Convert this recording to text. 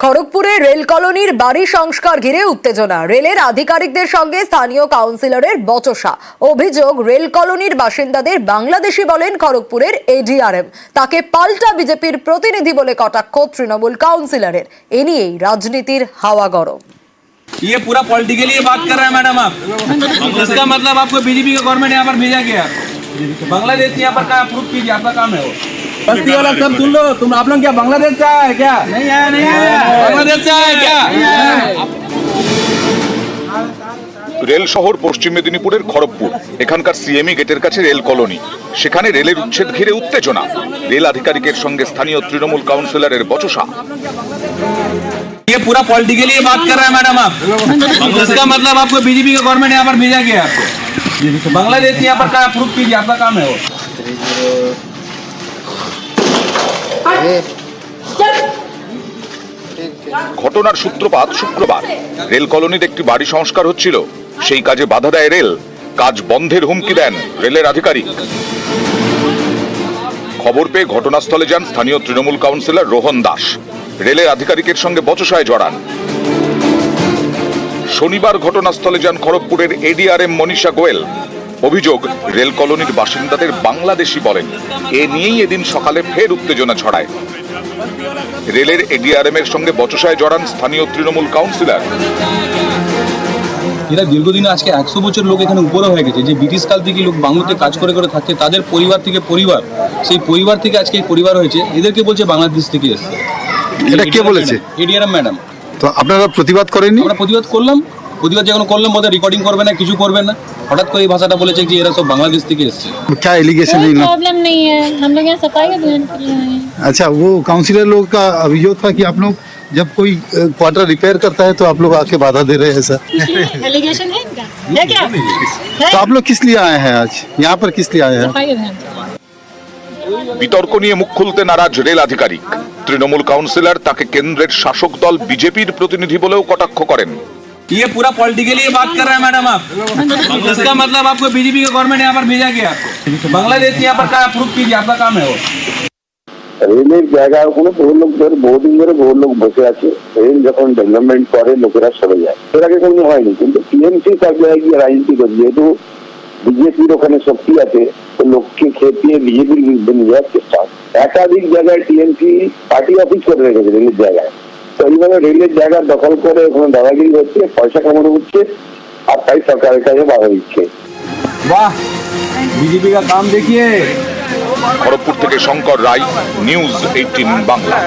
খড়গপুরে rail কলোনির বাড়ি সংস্কার ঘিরে উত্তেজনা। রেলের আধিকারিকদের সঙ্গে স্থানীয় কাউন্সিলরের বচসা। অভিযোগ, রেল কলোনির বাসিন্দাদের বাংলাদেশি বলেন খড়গপুরের এডিআরএম। তাকে পাল্টা বিজেপির প্রতিনিধি বলে কটাক্ষ তৃণমূল কাউন্সিলরের। এ নিয়েই রাজনীতির হাওয়া গরম। ये पूरा पॉलिटिकली बात कर रहे हैं मैडम आप। इसका मतलब आपको बीजेपी का गवर्नमेंट यहाँ पर भेजा गया। बांग्लादेश यहाँ पर का प्रूफ कीजिए, आपका काम है वो। बस्ती वाला सब सुन लो, तुम आप लोग क्या बांग्लादेश से आए क्या? नहीं आया, नहीं आया। बांग्लादेश से आए क्या? রেল শহর পশ্চিম মেদিনীপুরের খড়গপুর। এখানকার সিএমই গেটের কাছে রেল কলোনি। সেখানে রেলের উচ্ছেদ ঘিরে উত্তেজনা। রেল আধিকারিকের সঙ্গে স্থানীয় তৃণমূল কাউন্সিলরের বচসা। ये पूरा पॉलिटिकली बात कर रहे हैं मैडम आप। इसका मतलब आपको बीजेपी का गवर्नमेंट यहाँ पर भेजा गया आपको। बांग्लादेश यहाँ पर का प्रूफ कीजिए, आपका काम है वो। ঘটনার সূত্রপাত শুক্রবার। রেল কলোনির একটি বাড়ি সংস্কার হচ্ছিল, সেই কাজে বাধা দেয় রেল। কাজ বন্ধের হুমকি দেন রেলের আধিকারিক। খবর পেয়ে ঘটনাস্থলে যান স্থানীয় তৃণমূল কাউন্সিলর রোহন দাস। রেলের আধিকারিকের সঙ্গে বচসায় জড়ান। শনিবার ঘটনাস্থলে যান খড়গপুরের এডিআরএম মনীষা গোয়েল। অভিযোগ, রেল কলোনির বাসিন্দাদের বাংলাদেশি বলেন। এ নিয়েই এদিন সকালে ফের উত্তেজনা ছড়ায়। রেলের এডিআরএম এর সঙ্গে বচসায় জড়ান স্থানীয় তৃণমূল কাউন্সিলর। এরা দীর্ঘদিন আজকে 100 বছর লোক এখানে উপরে হয়ে গেছে, যে ব্রিটিশ কাল থেকে লোক বাংলাতে কাজ করে করে থাকছে, তাদের পরিবার থেকে পরিবার, সেই পরিবার থেকে আজকে এই পরিবার হয়েছে। এদেরকে বলছে বাংলাদেশ থেকে এসছে। এটা কে বলেছে? ADRM madam. তো আপনারা প্রতিবাদ করেননি? আমরা প্রতিবাদ করলাম। প্রতিবাদ যখন করলাম, ওদের রেকর্ডিং করবে না, কিছু করবে না। হঠাৎ করে এই ভাষাটা বলেছে যে এরা সব বাংলাদেশ থেকে এসছে। क्या एलिगेशन कोई है? प्रॉब्लम नहीं है, हम लोग यहाँ सफाई अभियान के लिए आए हैं। अच्छा, वो काउंसिलर लोग का अभियोग था कि आप लोग जब कोई क्वार्टर रिपेयर करता है तो आप लोग आके बाधा दे रहे हैं सर। एलिगेशन है इनका? है क्या? है? तो आप लोग किस लिए आए हैं आज यहाँ पर, किस लिए आए हैं? सफाई अभियान के लिए। বিতর্ক নিয়ে মুখ খুলতে নারাজ রেল আধিকারিক। তৃণমূল কাউন্সিলর তাকে কেন্দ্রের শাসক দল বিজেপির প্রতিনিধি বলেও কটাক্ষ করেন। ये पूरा पॉलिटिकली बात कर रहे हैं मैडम आप। इसका मतलब आपको बीजेपी का गवर्नमेंट यहाँ पर भेजा गया आपको। बांग्लादेश यहाँ पर का प्रूफ कीजिए, आपका काम है वो। রেলের জায়গাগুলো বহু লোক ধরে বহুদিন ধরে বহু লোক বসে আছে। রেল যখন ডেভেলপমেন্ট করে লোকেরা সরে যায়, এর আগে কোনো হয়নি। কিন্তু টিএমসি সব জায়গায় গিয়ে রাজনীতি করে, যেহেতু বিজেপির ওখানে শক্তি আছে, তো লোককে খেপিয়ে বিজেপির বিরুদ্ধে নিয়ে যাওয়ার চেষ্টা। একাধিক জায়গায় টিএমসি পার্টি অফিস করে রেখেছে রেলের জায়গায়। তো এইভাবে রেলের জায়গা দখল করে ওখানে দাদাগিরি হচ্ছে, পয়সা কামানো হচ্ছে, আর তাই সরকারের কাছে বাধা দিচ্ছে। वाह, बीजेपी का काम देखिए। খড়গপুর থেকে শঙ্কর রায়, নিউজ 18 বাংলা।